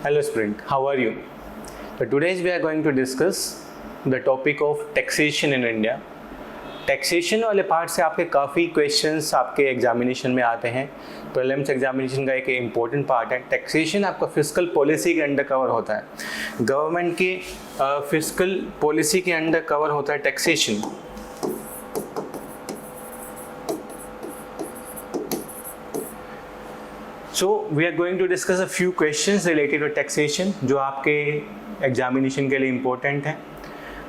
Hello student, how are you? So today we are going to discuss the topic of taxation in India. Taxation वाले part से आपके काफ़ी questions आपके examination में आते हैं. प्रीलिम्स एग्जामिनेशन का एक इम्पोर्टेंट पार्ट है. टैक्सेशन आपका फिस्कल पॉलिसी के अंडर कवर होता है. गवर्नमेंट की फिस्कल पॉलिसी के अंडर कवर होता है taxation. So we are going to discuss a few questions related to taxation जो आपके एग्जामिनेशन के लिए इम्पोर्टेंट हैं.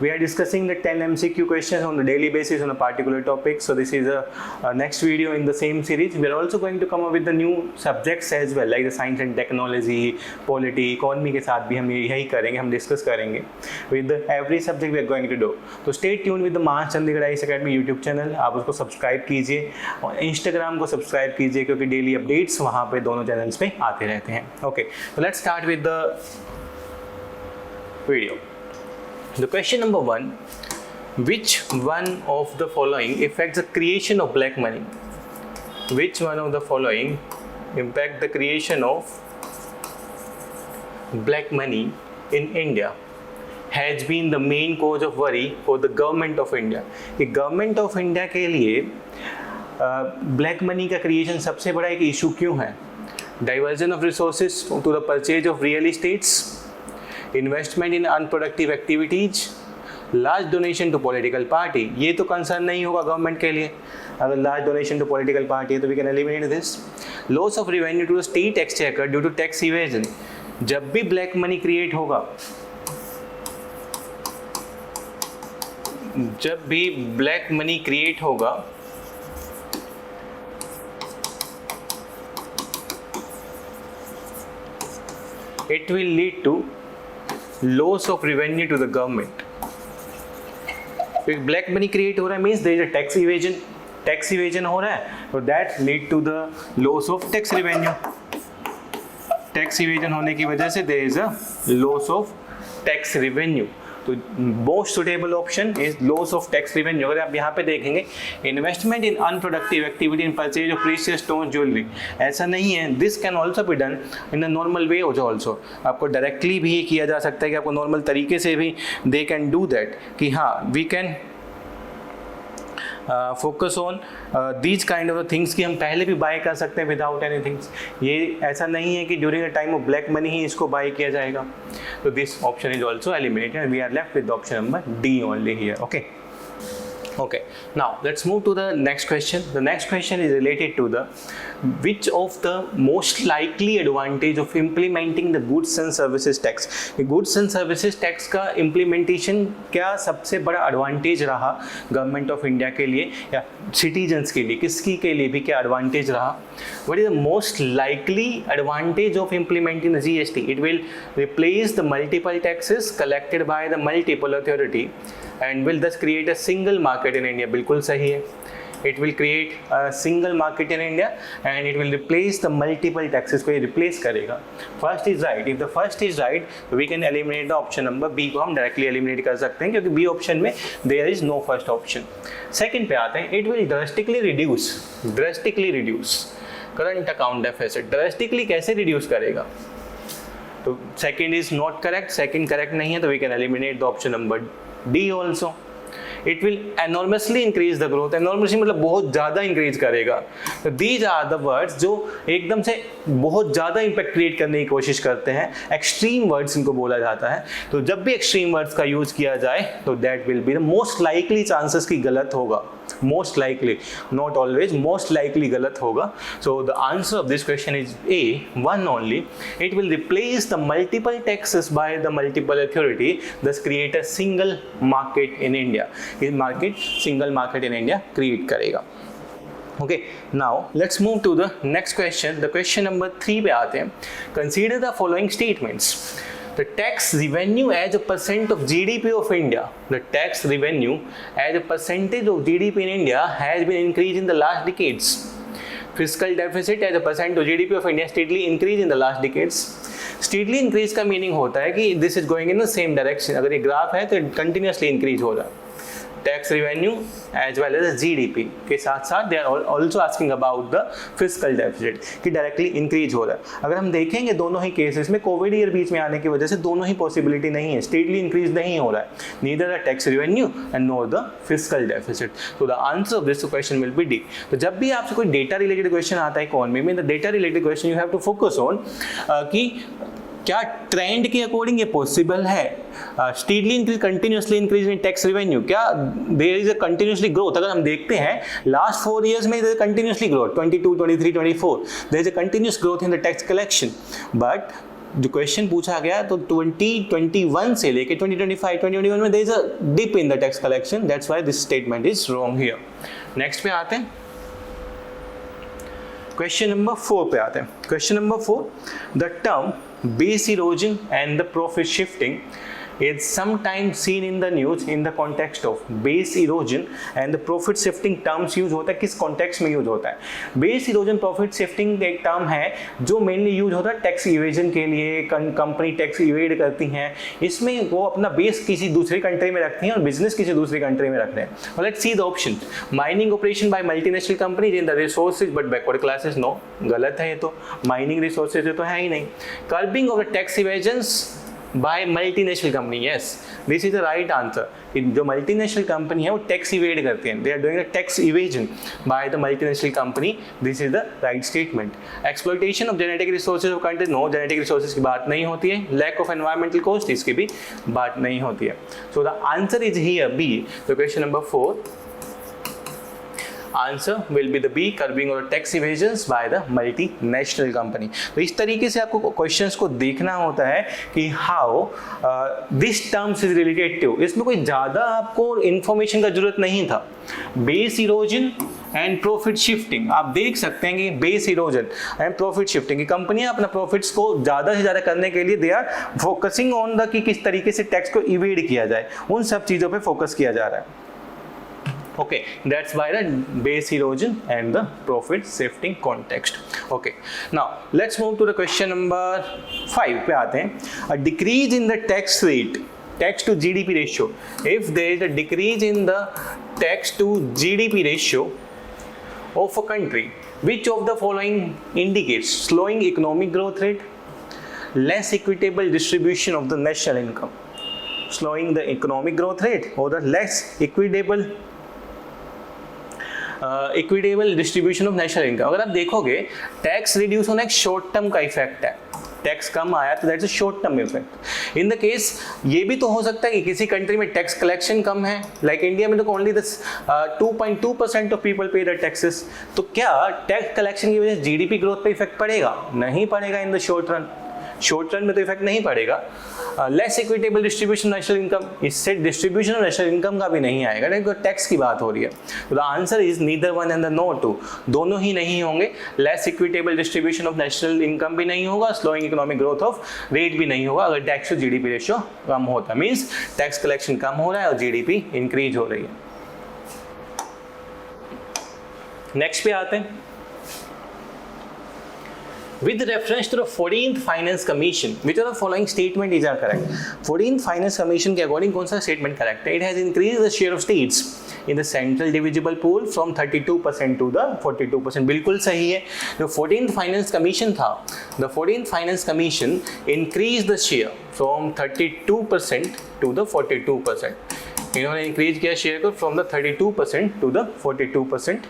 We are discussing the 10 MCQ questions on the daily basis on a particular topic. So this is a next video in the same series. We are also going to come up with the new subjects as well, like the science and technology, polity, economy के साथ भी हम यही करेंगे, हम discuss करेंगे. With every subject we are going to do. तो stay tuned with the Mass Chandigarh IAS Academy YouTube channel. आप उसको सब्सक्राइब कीजिए और इंस्टाग्राम को सब्सक्राइब कीजिए क्योंकि डेली अपडेट्स वहाँ पे दोनों चैनल्स पे आते रहते हैं. Okay, so let's start with the video. The question number 1, which one of the following affects the creation of black money? Which one of the following impact the creation of black money in India has been the main cause of worry for the government of India? कि government of India के लिए black money का creation सबसे बड़ा एक issue क्यों है? Diversion of resources to the purchase of real estates, investment in unproductive activities, large donation to political party. ये तो कंसर्न नहीं होगा गवर्नमेंट के लिए. अगर large donation to political party है तो we can eliminate this. Loss of revenue to the state exchequer due to tax evasion. जब भी ब्लैक मनी क्रिएट होगा, जब भी ब्लैक मनी क्रिएट होगा it will lead to loss of revenue to the government. Black money create हो रहा है means there is a tax evasion. Tax evasion हो रहा है तो that lead to the loss of tax revenue. Tax evasion होने की वजह से there is a loss of tax revenue. तो most suitable option is loss of tax revenue. अगर आप यहाँ पे देखेंगे investment in unproductive activity in purchase of precious stone jewellery, ऐसा नहीं है. This can also be done in a normal way also. आपको डायरेक्टली भी ये किया जा सकता है कि आपको नॉर्मल तरीके से भी दे कैन डू दैट कि हाँ we can focus on these kind of things कि हम पहले भी बाय कर सकते हैं विदाउट एनीथिंग. ये ऐसा नहीं है कि during the time of black money ही इसको बाय किया जाएगा. तो this option is also eliminated and we are left with option number D only here. Okay, now let's move to the next question. The next question is related to the which of the most likely advantage of implementing the goods and services tax. Goods and services tax का implementation क्या सबसे बड़ा advantage रहा government of India के लिए या citizens के लिए, किसकी के लिए भी क्या advantage रहा? What is the most likely advantage of implementing the GST? It will replace the multiple taxes collected by the multiple authority and will thus create a single market in India. बिल्कुल सही है. It will create a single market in India and it will replace the multiple taxes को ये replace करेगा. First is right. If the first is right, we can eliminate the option number B को हम directly eliminate कर सकते हैं क्योंकि B option में there is no first option. Second पे आते हैं. It will drastically reduce current account deficit. Drastically कैसे reduce करेगा? तो second is not correct. Second correct नहीं है तो we can eliminate the option number D also. It will enormously increase the growth. Enormously मतलब बहुत ज़्यादा increase करेगा. तो these are the words जो एकदम से बहुत ज़्यादा impact create करने की कोशिश करते हैं. Extreme words इनको बोला जाता है. तो जब भी extreme words का use किया जाए तो that will be the most likely chances कि गलत होगा. Most likely, not always, most likely गलत होगा. So the answer of this question is A, one only. It will replace the multiple taxes by the multiple authority, thus create a single market in India. ये market, single market in India create करेगा. Okay, now let's move to the next question. The question number 3 पे आते हैं. Consider the following statements. The tax revenue as a percent of GDP of India. The tax revenue as a percentage of GDP in India has been increased in the last decades. Fiscal deficit as a percent of GDP of India steadily increased in the last decades. Steadily increase का meaning होता है कि this is going in the same direction. अगर ये graph है तो continuously increase हो रहा है. Tax revenue as well as GDP के साथ साथ they are also asking about the fiscal deficit कि डायरेक्टली इंक्रीज हो रहा है। अगर हम देखेंगे दोनों ही केसेस में कोविड ईयर बीच में आने की वजह से दोनों ही पॉसिबिलिटी नहीं है, स्टेटली इंक्रीज नहीं हो रहा है, neither the tax revenue and nor the fiscal deficit. तो the answer of this question will be D. तो जब भी आपसे कोई डेटा रिलेटेड क्वेश्चन आता है इकोनॉमी में, the data related question you have to focus on कि क्या ट्रेंड के अकॉर्डिंग ये पॉसिबल है, steadily increase, continuously increase in tax revenue, क्या there is a continuously growth. अगर हम देखते हैं लास्ट 4 years में there is continuously growth, 22, 23, 24 there is a continuous growth in the tax collection. But जो क्वेश्चन पूछा गया तो 2021 से लेके 2025, 2021 में there is a dip in the tax collection, that's why this statement is wrong here. Next पे आते हैं, क्वेश्चन नंबर 4 पे आते हैं। Question number 4, the term base erosion and the profit shifting is sometimes seen in the news in the context of base erosion and the profit shifting terms use होता है, किस context में use होता है? base erosion profit shifting एक term है जो mainly use होता है टैक्स इवेजन के लिए, कंपनी टैक्स इवेड करती हैं, इसमें वो अपना बेस किसी दूसरी कंट्री में रखती हैं और बिजनेस किसी दूसरी कंट्री में रख रहे हैं। Let's see the option, mining operation by multinational company in the resources but backward classes, no, गलत है ये तो, माइनिंग रिसोर्सेज तो है ही नहीं। Curbing of the tax evasions by multinational company, yes this is the right answer. जो multinational company है वो टैक्स इवेड करती हैं, they are doing the tax evasion by the multinational company, this is the right statement. Exploitation of genetic resources of countries, no, genetic resources की बात नहीं होती है। लैक ऑफ एनवायरमेंटल कॉस्ट, इसकी भी बात नहीं होती है। So the answer is here B, the question number 4 answer will be the B, curbing और tax evasions by the multinational company. तो इस तरीके से आपको क्वेश्चंस को देखना होता है कि how this terms is related to, इसमें कोई ज़्यादा आपको इन्फॉर्मेशन का जरूरत नहीं था। Base erosion and profit shifting, आप देख सकते हैं कि base erosion and profit shifting की कंपनियां अपना प्रॉफिट्स को ज़्यादा से ज़्यादा करने के लिए they are focusing on the कि किस तरीके से टैक्स को इवेड किया जाए, उन सब चीज़ों पे फोकस किया जा रहा है। Okay, that's by the base erosion and the profit shifting context. Okay, now let's move to the question number 5 पे आते हैं। A decrease in the tax rate, tax to GDP ratio. If there is a decrease in the tax to GDP ratio of a country, which of the following indicates slowing economic growth rate, less equitable distribution of the national income? Slowing the economic growth rate or the less equitable equitable distribution of national income. अगर आप देखोगे tax reduce होना एक short term का effect है, tax कम आया तो that's a short term effect. In the case ये भी तो हो सकता है कि किसी कंट्री में टैक्स कलेक्शन कम है, लाइक इंडिया में तो ओनली 2.2% ऑफ पीपल पे द टैक्सेस, तो क्या टैक्स कलेक्शन की वजह से जीडीपी ग्रोथ पे इफेक्ट पड़ेगा? नहीं पड़ेगा in the short run, short run में तो इफेक्ट नहीं पड़ेगा। Less equitable distribution national income, इससे डिस्ट्रीब्यूशन ऑफ नेशनल इनकम का भी नहीं आएगा, क्योंकि टैक्स की बात हो रही है। तो the answer is neither one and the no two, दोनों ही नहीं होंगे। Less equitable distribution of national income भी नहीं होगा, slowing economic growth of rate भी नहीं होगा अगर टैक्स टू जीडीपी रेशियो कम होता, मीन्स टैक्स कलेक्शन कम हो रहा है और जीडीपी इंक्रीज हो रही है। नेक्स्ट पे आते हैं। With reference to the 14th Finance Commission, which of the following statement is correct? 14th Finance Commission के according कौन सा statement correct है? It has increased the share of states in the central divisible pool from 32% to the 42%. बिल्कुल सही है। जो 14th Finance Commission था, the 14th Finance Commission increased the share from 32% to the 42%. इन्होंने increase किया share को from the 32% to the 42%,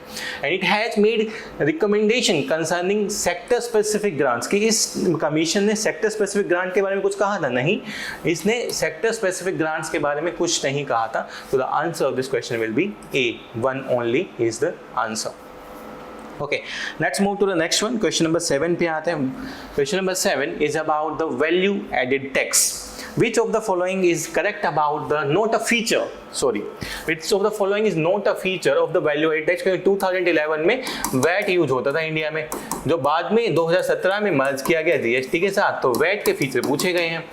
and it has made recommendation concerning sector specific grants, कि इस कमीशन ने सेक्टर स्पेसिफिक ग्रांट के बारे में कुछ कहा था? नहीं, इसने सेक्टर स्पेसिफिक ग्रांट्स के बारे में कुछ नहीं कहा था। तो the answer of this question will be A, one only is the answer. Okay, let's move to the next one. Question number 7 पे आते हैं। Question number 7 is about the value added tax. Which of the following is correct about the not a feature? Sorry, which of the following is not a feature of the value added tax? क्योंकि 2011 में VAT use होता था India में, जो बाद में 2017 में मर्ज किया गया जीएसटी के साथ, तो वैट के फीचर पूछे गए हैं।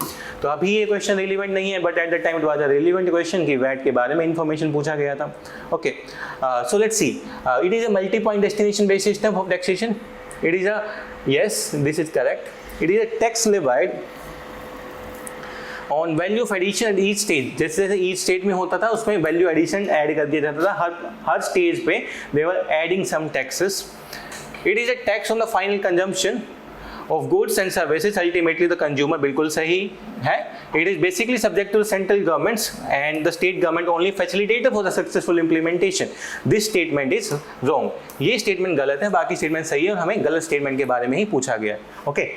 तो अभी ये क्वेश्चन रिलीवेंट नहीं है, but at the time it was a relevant question कि वैट के बारे में इंफॉर्मेशन पूछा गया था। Okay, so let's see, it is a multi point destination based system of taxation. It is a, yes, this is correct, it is a tax levied on value of addition at each stage, जैसे जैसे each state में होता था उसमें value addition add कर दिया जाता था, हर स्टेज पे they were adding some taxes. It is a tax on the final consumption of goods and services ultimately the consumer. बिल्कुल सही है. It is basically subject to central governments and the state government only facilitator for the successful implementation. This statement is wrong. ये statement गलत है, बाकी statement सही है और हमें गलत स्टेटमेंट के बारे में ही पूछा गया है. Okay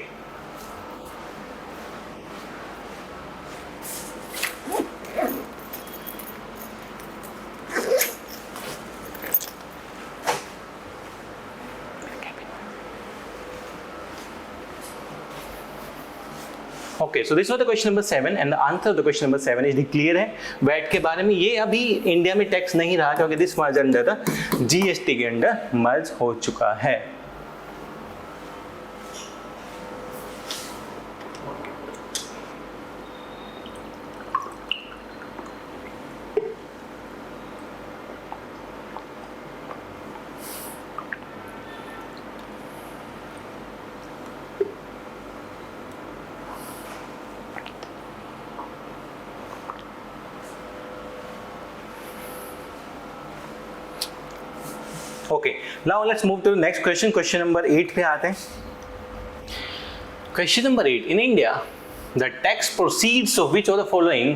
okay, so this was the question number 7 and the answer of the question number 7 is clear है. वैट के बारे में ये अभी इंडिया में टैक्स नहीं रहा क्योंकि this merge under the GST के अंडर मर्ज हो चुका है. Okay, now let's move to the next question. Question number 8 पे आते हैं. Question number 8. In India, the tax proceeds of which of the following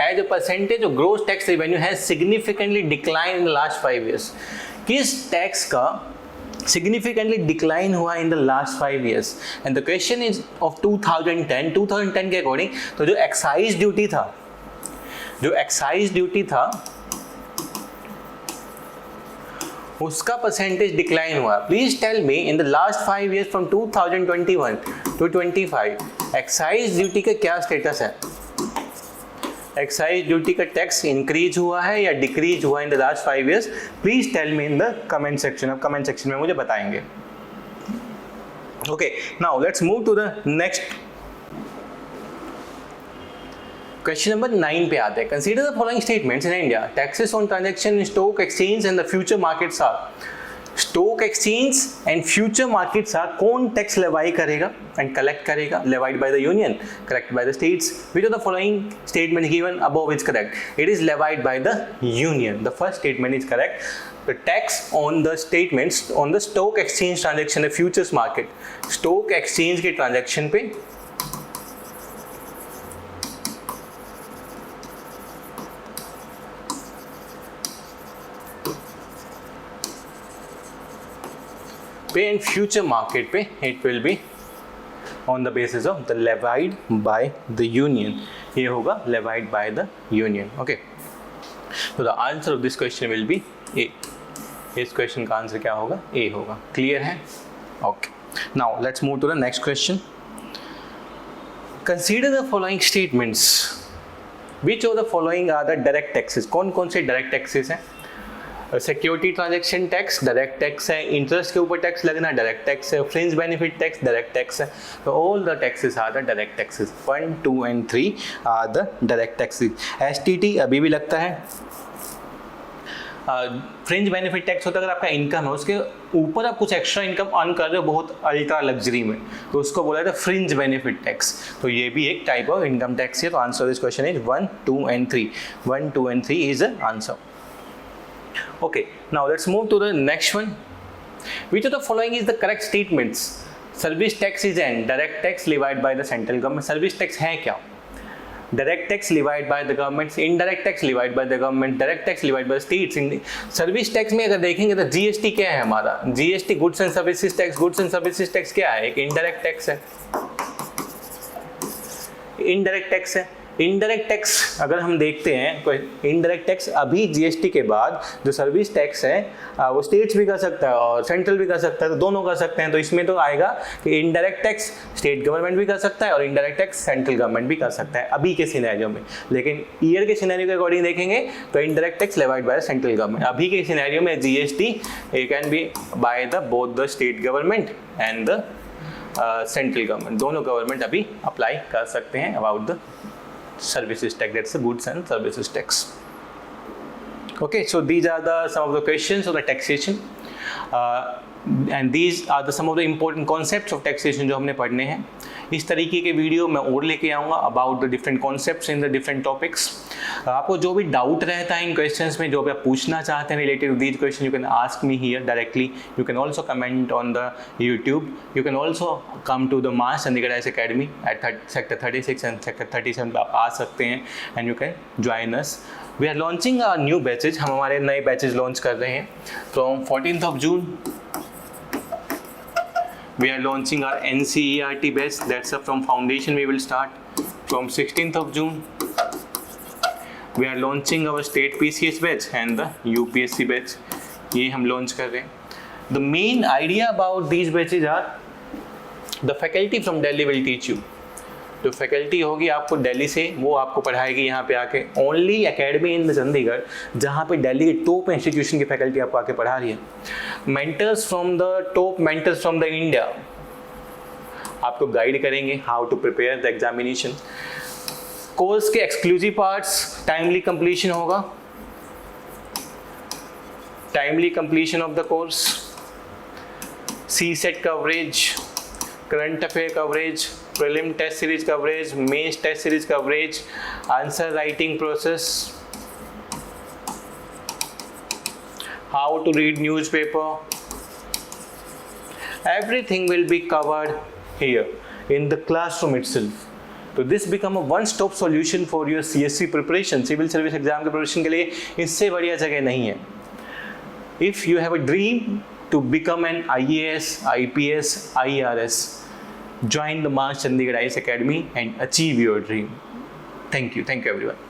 as a percentage of gross tax revenue has significantly declined in the last 5 years? किस tax का significantly decline हुआ in the last 5 years? And the question is of 2010. 2010 के according तो जो excise duty था उसका percentage decline हुआ. Please tell me in the last 5 years from 2021 to 25 excise duty का क्या स्टेटस है? एक्साइज ड्यूटी का टैक्स इंक्रीज हुआ है या डिक्रीज हुआ in the last 5 years? Please tell me in the comment section. अब कमेंट सेक्शन में मुझे बताएंगे. Okay, now let's move to the next. Question number 9 पे आते हैं. Consider the following statements in India. Taxes on transaction in stock exchange and the future markets are. Stock exchange and future markets are कौन tax levy करेगा and collect करेगा? Levied by the union, collect by the states. Which of the following statement given above is correct? It is levied by the union. The first statement is correct. The tax on the statements on the stock exchange transaction, the futures market, stock exchange के transaction पे and future market पे it will be on the basis of the levied by the union. ये होगा levied by the union. Okay, so the answer of this question will be A. इस question का answer क्या होगा? A होगा. Clear है? Okay, now let's move to the next question. Consider the following statements. Which of the following are the direct taxes? कौन कौन से direct taxes हैं? Security transaction tax direct tax है. इंटरेस्ट के ऊपर टैक्स लगना डायरेक्ट टैक्स है. Fringe benefit tax direct tax है. तो all the taxes are the direct taxes. 1, 2 and 3 are the direct taxes. STT अभी भी लगता है. फ्रिंज बेनिफिट टैक्स होता है अगर आपका इनकम है उसके ऊपर आप कुछ एक्स्ट्रा इनकम अर्न कर रहे हो बहुत अल्ट्रा लग्जरी में, तो उसको बोला जाता है फ्रिंज बेनिफिट टैक्स. तो ये भी एक टाइप ऑफ इनकम टैक्स है. तो answer this question is 1, 2 and 3. 1, 2 and 3 is the answer. Okay, now let's move to the next one. Which of the following is the correct statements? Service tax is an direct tax levied by the central government. Service tax है क्या? Direct tax levied by the government, indirect tax levied by the government, direct tax levied by the states. Service tax में अगर देखेंगे तो GST क्या है हमारा? GST goods and services tax. Goods and services tax क्या है? एक इनडायरेक्ट टैक्स है. इनडायरेक्ट टैक्स है. इनडायरेक्ट टैक्स अगर हम देखते हैं तो इनडायरेक्ट टैक्स अभी जीएसटी के बाद जो सर्विस टैक्स है वो स्टेट्स भी कर सकता है और सेंट्रल भी कर सकता है. तो दोनों कर सकते हैं. तो इसमें तो आएगा कि इनडायरेक्ट टैक्स स्टेट गवर्नमेंट भी कर सकता है और इनडायरेक्ट टैक्स सेंट्रल गवर्नमेंट भी कर सकता है अभी के सिनेरियो में. लेकिन ईयर के सिनेरियो के अकॉर्डिंग देखेंगे तो indirect tax levied by central government. अभी के सिनेरियो में GST can be by the both the state government and the central government. दोनों गवर्नमेंट अभी अप्लाई कर सकते हैं about the services tax, that's the goods and services tax. Okay, so these are the some of the questions of the taxation. And these are the some of the important concepts of taxation जो हमने पढ़ने हैं। इस तरीके के video मैं और लेके आऊँगा about the different concepts in the different topics. आपको जो भी डाउट रहता है इन क्वेश्चंस में, जो भी आप पूछना चाहते हैं related to these question, you can ask me here directly, you can also comment on the YouTube, you can also come to the mass Chandigarh IAS academy at sector 36 and sector 37 आप आ सकते हैं and you can join us. We are launching our new batches, हम हमारे नए batches launch कर रहे हैं from 14th of June। We are launching our NCERT batch, that's from foundation we will start from 16th of June। We are launching our state PCS batch and the UPSC batch, ये हम launch कर रहे हैं। The main idea about these batches are the faculty from Delhi will teach you। जो faculty होगी आपको दिल्ली से, वो आपको पढ़ाएगी यहाँ पे आके। ओनली एकेडमी इन चंडीगढ़ जहाँ पे दिल्ली के टॉप इंस्टीट्यूशन की फैकल्टी आपको आके पढ़ा रही है। Mentors from the top mentors from the India आपको गाइड करेंगे how to prepare the examination. Course के एक्सक्लूसिव पार्ट्स, टाइमली कंप्लीशन होगा, timely completion of the course, CSET coverage, current affair coverage, prelim test series coverage, mains test series coverage, answer writing process, how to read newspaper, everything will be covered here in the classroom itself। तो this become a one stop solution for your CSC preparation, civil service exam के preparation के लिए इससे बढ़िया जगह नहीं है। If you have a dream to become an IAS, IPS, IRS, join the Mass Chandigarh IAS Academy and achieve your dream। Thank you everyone।